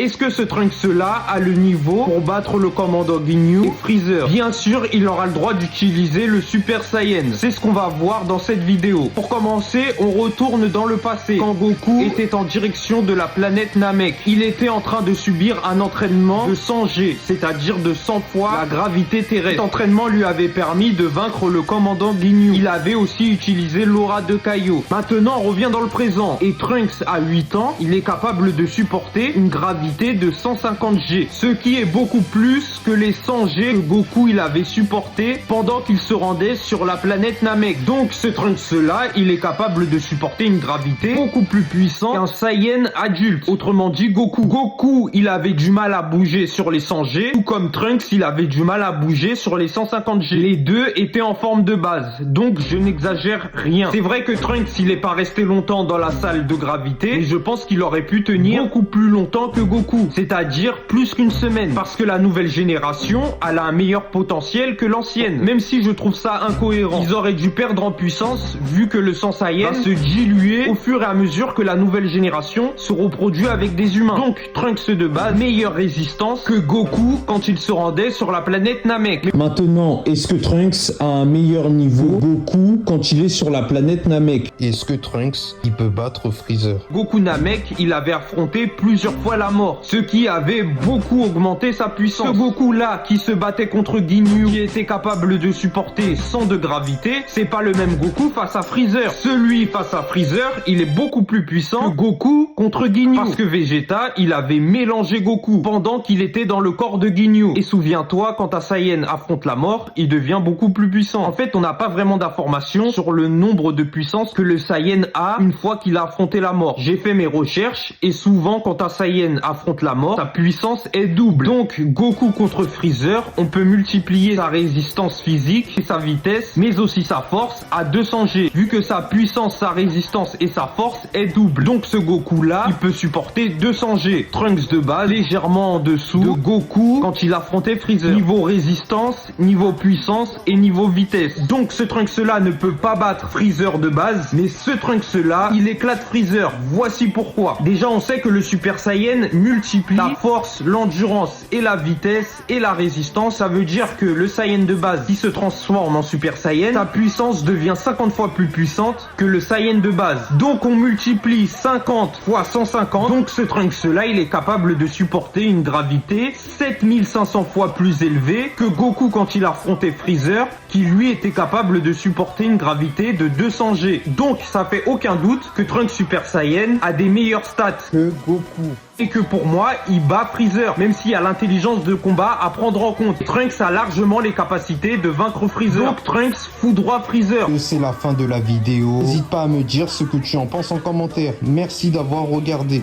Est-ce que ce Trunks-là a le niveau pour battre le commandant Ginyu et Freezer? Bien sûr, il aura le droit d'utiliser le Super Saiyan. C'est ce qu'on va voir dans cette vidéo. Pour commencer, on retourne dans le passé, quand Goku était en direction de la planète Namek. Il était en train de subir un entraînement de 100 G, c'est-à-dire de 100 fois la gravité terrestre. Cet entraînement lui avait permis de vaincre le commandant Ginyu. Il avait aussi utilisé l'aura de Kaio. Maintenant, on revient dans le présent. Et Trunks a 8 ans, il est capable de supporter une gravité de 150 G, ce qui est beaucoup plus que les 100 G que Goku il avait supporté pendant qu'il se rendait sur la planète Namek. Donc ce Trunks-là, il est capable de supporter une gravité beaucoup plus puissante qu'un Saiyan adulte. Autrement dit, Goku, il avait du mal à bouger sur les 100 G, tout comme Trunks, il avait du mal à bouger sur les 150 G. Les deux étaient en forme de base, donc je n'exagère rien. C'est vrai que Trunks, il n'est pas resté longtemps dans la salle de gravité, mais je pense qu'il aurait pu tenir beaucoup plus longtemps que Goku, c'est-à-dire plus qu'une semaine, parce que la nouvelle génération, elle a un meilleur potentiel que l'ancienne, même si je trouve ça incohérent. Ils auraient dû perdre en puissance, vu que le sang Saiyan va se diluer au fur et à mesure que la nouvelle génération se reproduit avec des humains. Donc, Trunks de base, meilleure résistance que Goku quand il se rendait sur la planète Namek. Maintenant, est-ce que Trunks a un meilleur niveau que Goku quand il est sur la planète Namek? Est-ce que Trunks, il peut battre Freezer? Goku Namek, il avait affronté plusieurs fois la mort, ce qui avait beaucoup augmenté sa puissance. Ce Goku-là, qui se battait contre Ginyu, qui était capable de supporter 100 de gravité, c'est pas le même Goku face à Freezer. Celui face à Freezer, il est beaucoup plus puissant que Goku contre Ginyu, parce que Vegeta, il avait mélangé Goku pendant qu'il était dans le corps de Ginyu. Et souviens-toi, quand un Saiyan affronte la mort, il devient beaucoup plus puissant. En fait, on n'a pas vraiment d'informations sur le nombre de puissance que le Saiyan a une fois qu'il a affronté la mort. J'ai fait mes recherches, et souvent, quand un Saiyan affronte la mort, sa puissance est double. Donc, Goku contre Freezer, on peut multiplier sa résistance physique et sa vitesse, mais aussi sa force à 200 G, vu que sa puissance, sa résistance et sa force est double. Donc, ce Goku-là, il peut supporter 200 G. Trunks de base, légèrement en dessous de Goku quand il affrontait Freezer. Niveau résistance, niveau puissance et niveau vitesse. Donc, ce Trunks-là ne peut pas battre Freezer de base, mais ce Trunks-là, il éclate Freezer. Voici pourquoi. Déjà, on sait que le Super Saiyan multiplie la force, l'endurance et la vitesse et la résistance. Ça veut dire que le Saiyan de base qui se transforme en Super Saiyan, sa puissance devient 50 fois plus puissante que le Saiyan de base. Donc on multiplie 50 fois 150. Donc ce Trunks-là, il est capable de supporter une gravité 7500 fois plus élevée que Goku quand il affrontait Freezer, qui lui était capable de supporter une gravité de 200 G. Donc ça fait aucun doute que Trunks Super Saiyan a des meilleurs stats Que Goku. et que pour moi, il bat Freezer, même s'il y a l'intelligence de combat à prendre en compte. Trunks a largement les capacités de vaincre Freezer. Donc Trunks foudroie Freezer. C'est la fin de la vidéo. N'hésite pas à me dire ce que tu en penses en commentaire. Merci d'avoir regardé.